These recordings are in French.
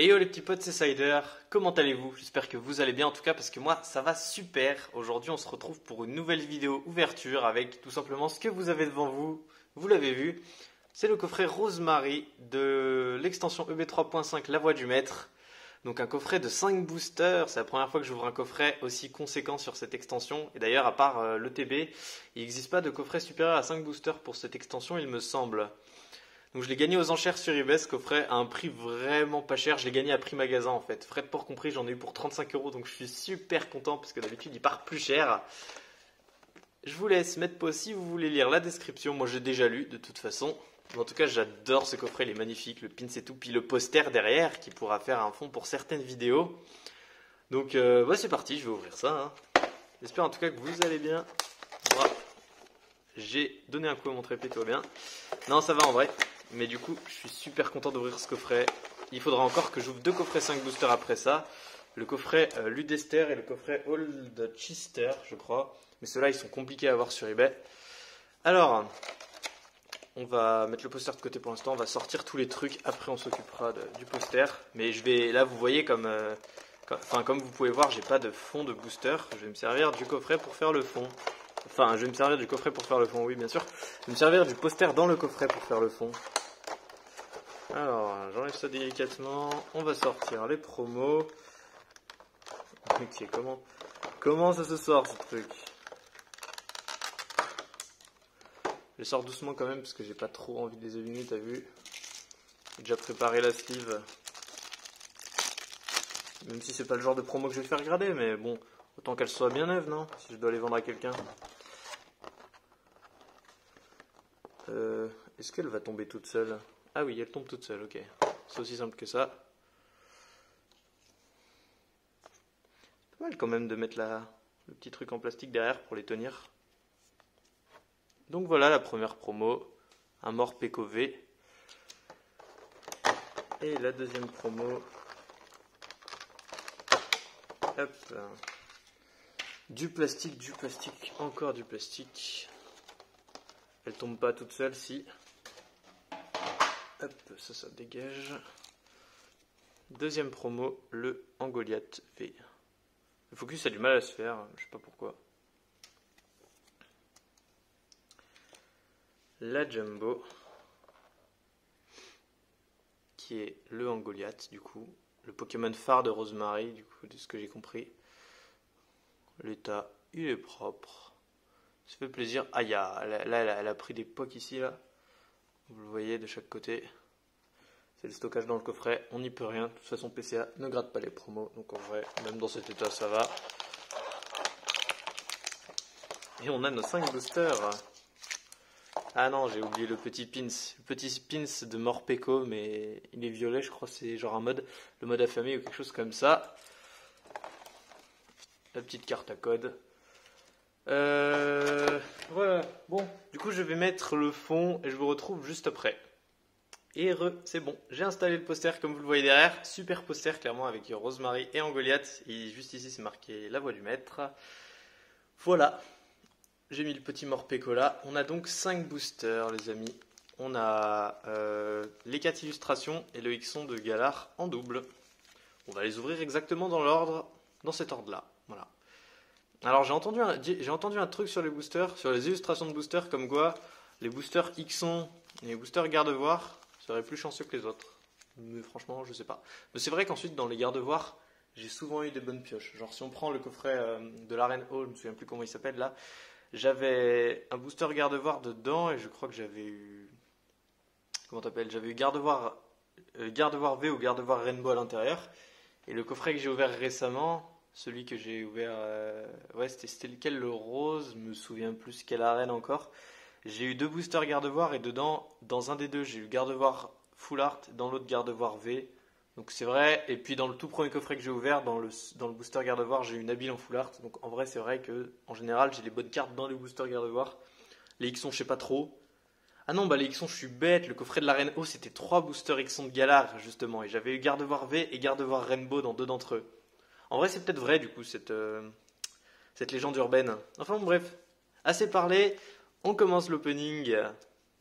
Et yo les petits potes, c'est Cider, comment allez-vous? J'espère que vous allez bien en tout cas parce que moi ça va super. Aujourd'hui on se retrouve pour une nouvelle vidéo ouverture avec tout simplement ce que vous avez devant vous, vous l'avez vu. C'est le coffret Rosemary de l'extension EB3.5 La Voix du Maître. Donc un coffret de 5 boosters, c'est la première fois que j'ouvre un coffret aussi conséquent sur cette extension. Et d'ailleurs à part l'ETB, il n'existe pas de coffret supérieur à 5 boosters pour cette extension il me semble. Donc je l'ai gagné aux enchères sur eBay, ce coffret à un prix vraiment pas cher. Je l'ai gagné à prix magasin en fait. Frais de port compris, j'en ai eu pour 35 euros. Donc je suis super content parce que d'habitude il part plus cher. Je vous laisse mettre pause si vous voulez lire la description. Moi j'ai déjà lu de toute façon. Mais en tout cas j'adore ce coffret, il est magnifique. Le pin c'est tout. Puis le poster derrière qui pourra faire un fond pour certaines vidéos. Donc c'est parti, je vais ouvrir ça. J'espère en tout cas que vous allez bien. Moi j'ai donné un coup à mon trépied, tout va bien. Non ça va en vrai. Mais du coup, je suis super content d'ouvrir ce coffret. Il faudra encore que j'ouvre 2 coffrets 5 boosters après ça. Le coffret Ludester et le coffret Old Chester, je crois. Mais ceux-là, ils sont compliqués à avoir sur eBay. Alors, on va mettre le poster de côté pour l'instant. On va sortir tous les trucs. Après, on s'occupera du poster. Mais je vais, là, vous voyez, comme vous pouvez voir, j'ai pas de fond de booster. Je vais me servir du coffret pour faire le fond. Enfin, je vais me servir du coffret pour faire le fond, oui, bien sûr. Je vais me servir du poster dans le coffret pour faire le fond. Alors, j'enlève ça délicatement. On va sortir les promos. Ok, comment ça se sort ce truc? Je les sors doucement quand même parce que j'ai pas trop envie de les abîmer, t'as vu? J'ai déjà préparé la sleeve. Même si c'est pas le genre de promo que je vais faire grader, mais bon, autant qu'elle soit bien neuve, non? Si je dois les vendre à quelqu'un. Est-ce qu'elle va tomber toute seule? Ah oui, elle tombe toute seule, ok. C'est aussi simple que ça. C'est pas mal quand même de mettre le petit truc en plastique derrière pour les tenir. Donc voilà la première promo, un mort PKV. Et la deuxième promo, hop, du plastique, encore du plastique. Elle tombe pas toute seule, si. Hop, ça dégage. Deuxième promo, le Angoliath V. Le focus a du mal à se faire, je sais pas pourquoi. La Jumbo, qui est le Angoliath, du coup. Le Pokémon phare de Rosemary, du coup, de ce que j'ai compris. L'état, il est propre. Ça fait plaisir. Ah, elle a pris des pocs ici, là. Vous le voyez de chaque côté. C'est le stockage dans le coffret. On n'y peut rien. De toute façon, PCA ne gratte pas les promos. Donc en vrai, même dans cet état, ça va. Et on a nos 5 boosters. Ah non, j'ai oublié le petit pins. Le petit pins de Morpeko, mais il est violet, je crois. C'est genre un mode, le mode affamé ou quelque chose comme ça. La petite carte à code. Voilà. Bon, du coup, je vais mettre le fond et je vous retrouve juste après. Et c'est bon. J'ai installé le poster comme vous le voyez derrière. Super poster, clairement, avec Rosemary et Angoliath. Et juste ici, c'est marqué La Voix du Maître. Voilà. J'ai mis le petit Morpeko là. On a donc 5 boosters, les amis. On a les 4 illustrations et le Xon de Galar en double. On va les ouvrir exactement dans l'ordre, dans cet ordre-là. Voilà. Alors j'ai entendu un truc sur les boosters, sur les illustrations de boosters, comme quoi les boosters Xon et les boosters garde-voir seraient plus chanceux que les autres. Mais franchement, je sais pas. Mais c'est vrai qu'ensuite, dans les garde-voir, j'ai souvent eu des bonnes pioches. Genre si on prend le coffret de l'Arène Hall, je me souviens plus comment il s'appelle là, j'avais un booster garde-voir dedans et je crois que j'avais eu... Comment t'appelles? J'avais eu garde-voir V ou garde-voir Rainbow à l'intérieur. Et le coffret que j'ai ouvert récemment... Celui que j'ai ouvert, ouais, c'était lequel, le rose, je me souviens plus quelle arène encore. J'ai eu 2 boosters garde-voir et dedans, dans un des deux, j'ai eu garde-voir full art, dans l'autre garde-voir V. Donc c'est vrai, et puis dans le tout premier coffret que j'ai ouvert, dans le booster garde-voir, j'ai eu Nabil en full art. Donc en vrai, c'est vrai que en général, j'ai les bonnes cartes dans les boosters garde-voir. Les Xon, je sais pas trop. Ah non, bah les Xon, je suis bête, le coffret de l'arène O, c'était 3 boosters Xon de Galar, justement. Et j'avais eu garde-voir V et garde-voir Rainbow dans 2 d'entre eux. En vrai, c'est peut-être vrai, du coup, cette légende urbaine. Enfin, bon, bref. Assez parlé. On commence l'opening.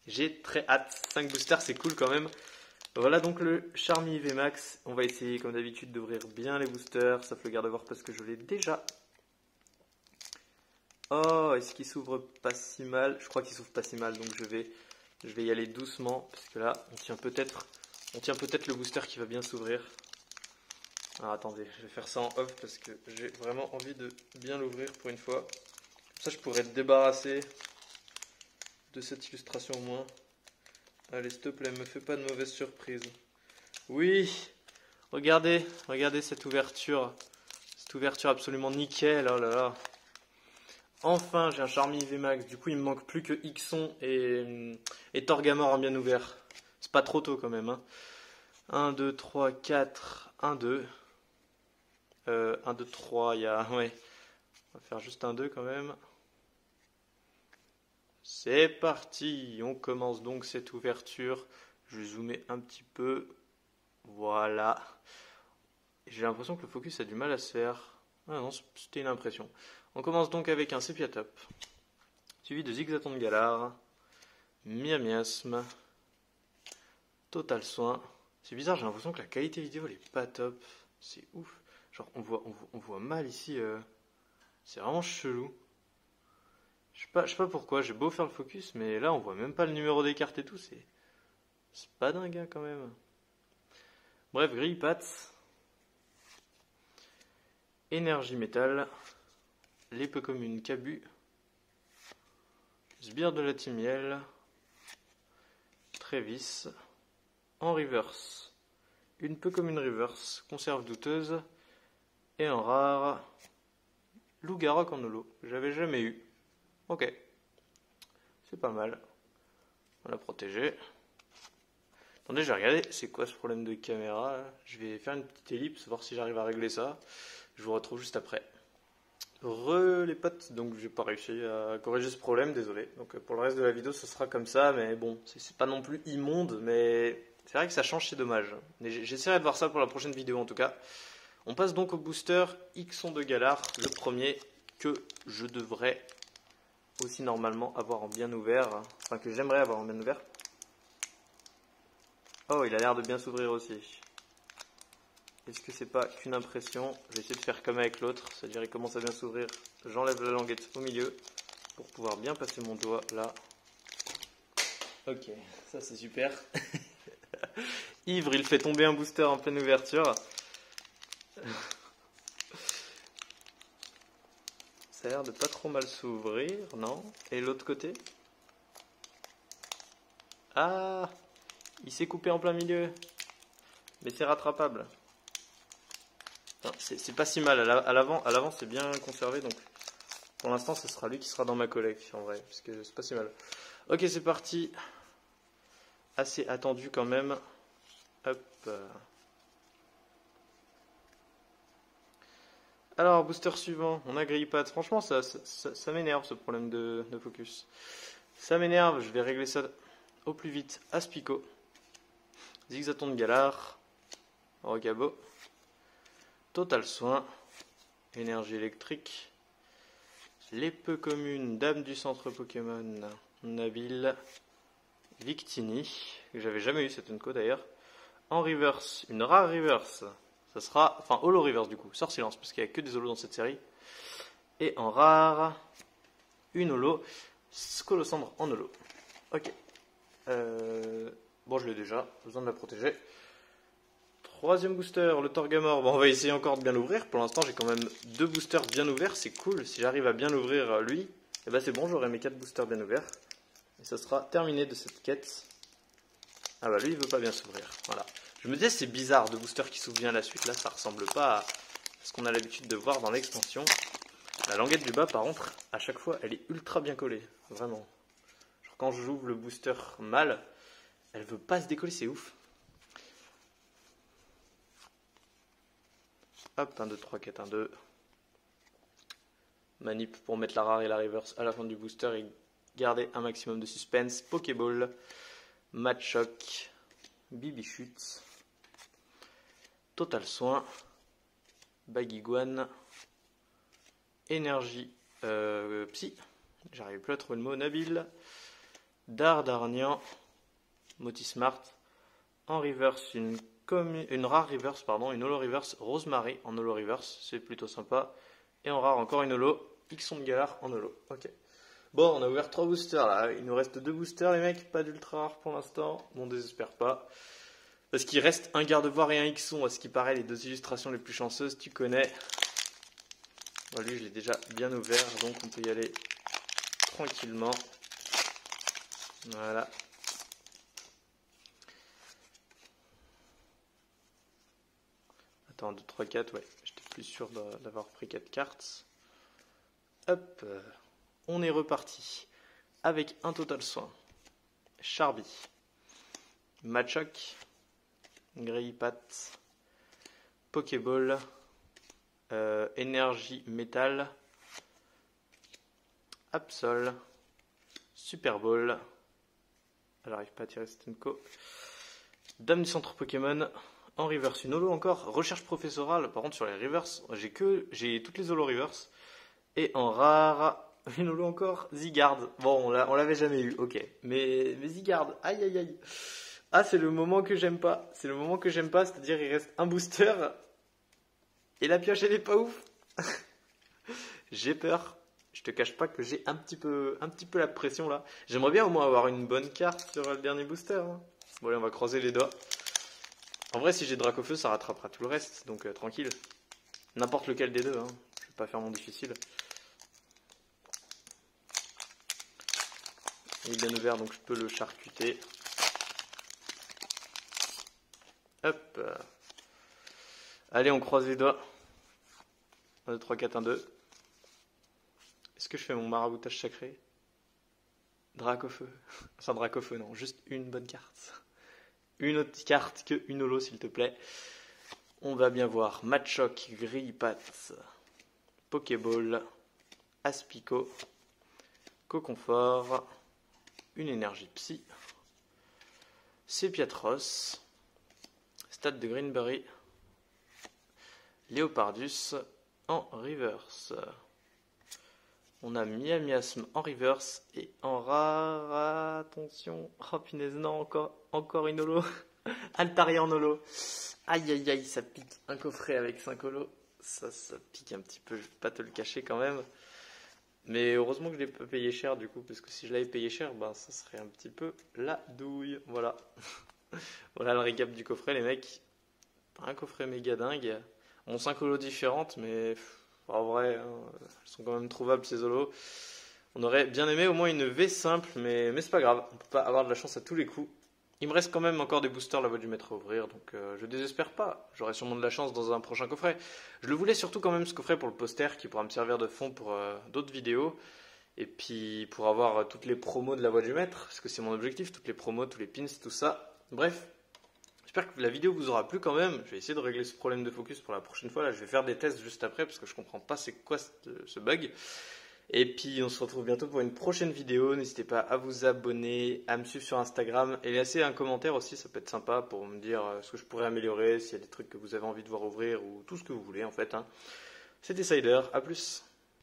J'ai très hâte. 5 boosters, c'est cool quand même. Voilà donc le Charmy VMAX. On va essayer comme d'habitude d'ouvrir bien les boosters, sauf le garde-voir parce que je l'ai déjà. Oh, est-ce qu'il s'ouvre pas si mal? Je crois qu'il s'ouvre pas si mal, donc je vais y aller doucement parce que là, on tient peut-être le booster qui va bien s'ouvrir. Alors attendez, je vais faire ça en off parce que j'ai vraiment envie de bien l'ouvrir pour une fois. Comme ça, je pourrais être débarrassé de cette illustration au moins. Allez, s'il te plaît, me fais pas de mauvaise surprise. Oui, regardez cette ouverture. Cette ouverture absolument nickel, oh là là. Enfin, j'ai un Charmy VMAX. Du coup, il me manque plus que Ixon et Torgamor en bien ouvert. C'est pas trop tôt quand même. Hein. 1, 2, 3, 4, 1, 2. 1, 2, 3, il y a... Ouais, on va faire juste un 2 quand même. C'est parti, on commence donc cette ouverture. Je vais zoomer un petit peu. Voilà. J'ai l'impression que le focus a du mal à se faire. Ah non, c'était une impression. On commence donc avec un Sépia Top, suivi de Zigzaton de Galar, Miasme, Total Soin. C'est bizarre, j'ai l'impression que la qualité vidéo elle est pas top. C'est ouf. Genre on voit mal ici. C'est vraiment chelou. Je sais pas pourquoi, j'ai beau faire le focus, mais là on voit même pas le numéro des cartes et tout, c'est pas dingue hein, quand même. Bref, Grille Pattes, Énergie Métal, les peu communes Cabu, Sbire de la Timiel, Trévis, en reverse, une peu commune reverse, conserve douteuse, et en rare, Loup-Garok en holo, j'avais jamais eu. Ok, c'est pas mal. On l'a protégé. Attendez, je vais regarder, c'est quoi ce problème de caméra là. Je vais faire une petite ellipse, voir si j'arrive à régler ça. Je vous retrouve juste après. Les potes, donc j'ai pas réussi à corriger ce problème, désolé. Donc pour le reste de la vidéo, ça sera comme ça, mais bon, c'est pas non plus immonde, mais c'est vrai que ça change, c'est dommage. J'essaierai de voir ça pour la prochaine vidéo en tout cas. On passe donc au booster Ixon de Galar, le premier que je devrais aussi normalement avoir en bien ouvert, enfin que j'aimerais avoir en bien ouvert. Oh, il a l'air de bien s'ouvrir aussi. Est-ce que c'est pas qu'une impression? Je vais essayer de faire comme avec l'autre, c'est-à-dire il commence à bien s'ouvrir. J'enlève la languette au milieu pour pouvoir bien passer mon doigt là. Ok, ça c'est super. Ivre, il fait tomber un booster en pleine ouverture. Ça a l'air de pas trop mal s'ouvrir, non? Et l'autre côté? Ah! Il s'est coupé en plein milieu. Mais c'est rattrapable. C'est pas si mal. À l'avant c'est bien conservé. Donc pour l'instant, ce sera lui qui sera dans ma collecte en vrai. Parce que c'est pas si mal. Ok, c'est parti. Assez attendu quand même. Hop. Alors, booster suivant, on a Grille-Pattes. Franchement, ça m'énerve ce problème de focus. Ça m'énerve, je vais régler ça au plus vite à Spico. Zigzaton de Galar, Rocabo, Total Soin, Énergie électrique, les peu communes Dame du centre Pokémon, Nabil, Victini, que j'avais jamais eu cette Unco d'ailleurs, en reverse, une rare reverse. Ça sera, enfin, holo reverse du coup, sort silence, parce qu'il n'y a que des holos dans cette série. Et en rare, une holo, Scolosandre en holo. Ok. Bon, je l'ai déjà, besoin de la protéger. Troisième booster, le Torgamor. Bon, on va essayer encore de bien l'ouvrir. Pour l'instant, j'ai quand même 2 boosters bien ouverts, c'est cool. Si j'arrive à bien l'ouvrir lui, eh ben c'est bon, j'aurai mes 4 boosters bien ouverts. Et ça sera terminé de cette quête. Ah bah lui, il veut pas bien s'ouvrir. Voilà. Je me disais, c'est bizarre de booster qui s'ouvre bien à la suite. Là, ça ressemble pas à ce qu'on a l'habitude de voir dans l'extension. La languette du bas, par contre, à chaque fois, elle est ultra bien collée. Vraiment. Genre, quand j'ouvre le booster mal, elle veut pas se décoller, c'est ouf. Hop, 1, 2, 3, 4, 1, 2. Manip pour mettre la rare et la reverse à la fin du booster et garder un maximum de suspense. Pokéball, Machoc, Bibichute, Total Soin, Baguiguane, Énergie Psy, j'arrive plus à trouver le mot, Nabil, Dardarnian, Motismart, En reverse, une rare reverse, pardon, une holo reverse Rosemary en holo reverse, c'est plutôt sympa. Et en rare, encore une holo Ixon de Galar en holo. Ok. Bon, on a ouvert 3 boosters là. Il nous reste 2 boosters, les mecs. Pas d'ultra rare pour l'instant. Bon, on désespère pas. Parce qu'il reste un Gardevoir et un Ixon. À ce qui paraît, les 2 illustrations les plus chanceuses, tu connais. Bon, lui, je l'ai déjà bien ouvert. Donc, on peut y aller tranquillement. Voilà. Attends, 2, 3, 4. Ouais, j'étais plus sûr d'avoir pris 4 cartes. Hop. On est reparti avec un total soin. Charby, Machoc, Greypat, Pokéball, Énergie Métal, Absol, Super Ball, j'arrive pas à tirer Stenko, Dame du centre Pokémon, en reverse une holo encore, recherche professorale, par contre sur les reverse, j'ai toutes les holo reverse, et en rare, une holo encore, Zygarde. Bon, on l'avait jamais eu, ok. Mais Zygarde, aïe aïe aïe. Ah, c'est le moment que j'aime pas. C'est le moment que j'aime pas, c'est-à-dire il reste un booster. Et la pioche, elle est pas ouf. J'ai peur. Je te cache pas que j'ai un petit peu la pression là. J'aimerais bien au moins avoir une bonne carte sur le dernier booster. Hein. Bon, allez, on va croiser les doigts. En vrai, si j'ai Dracofeu, ça rattrapera tout le reste. Donc, tranquille. N'importe lequel des deux. Hein. Je vais pas faire mon difficile. Il est bien ouvert, donc je peux le charcuter. Hop. Allez, on croise les doigts. 1, 2, 3, 4, 1, 2. Est-ce que je fais mon maraboutage sacré? Dracofeu. Enfin, Dracofeu, non. Juste une bonne carte. Une autre carte que une holo, s'il te plaît. On va bien voir. Machoc, Greypat, Pokéball, Aspico, Coconfort, une énergie psy, Sépiatros, Stade de Greenberry, Léopardus en reverse. On a Miasme en reverse et en rare, attention, oh punaise, non, encore une holo, Altaria en holo. Aïe aïe aïe, ça pique, un coffret avec 5 holos, ça pique un petit peu, je vais pas te le cacher quand même. Mais heureusement que je l'ai pas payé cher du coup, parce que si je l'avais payé cher, ben ça serait un petit peu la douille. Voilà. Voilà le récap du coffret, les mecs. Un coffret méga dingue. Bon, 5 holos différentes, mais en vrai, hein, elles sont quand même trouvables ces holos. On aurait bien aimé au moins une V simple, mais c'est pas grave. On peut pas avoir de la chance à tous les coups. Il me reste quand même encore des boosters la voie du maître à ouvrir, donc je désespère pas. J'aurai sûrement de la chance dans un prochain coffret. Je le voulais surtout quand même ce coffret pour le poster qui pourra me servir de fond pour d'autres vidéos. Et puis pour avoir toutes les promos de la voie du maître, parce que c'est mon objectif, toutes les promos, tous les pins, tout ça. Bref, j'espère que la vidéo vous aura plu quand même. Je vais essayer de régler ce problème de focus pour la prochaine fois. Là, je vais faire des tests juste après parce que je comprends pas c'est quoi ce bug. Et puis on se retrouve bientôt pour une prochaine vidéo. N'hésitez pas à vous abonner, à me suivre sur Instagram et laisser un commentaire aussi, ça peut être sympa pour me dire ce que je pourrais améliorer, s'il y a des trucs que vous avez envie de voir ouvrir ou tout ce que vous voulez en fait. Hein. C'était Cider, à plus.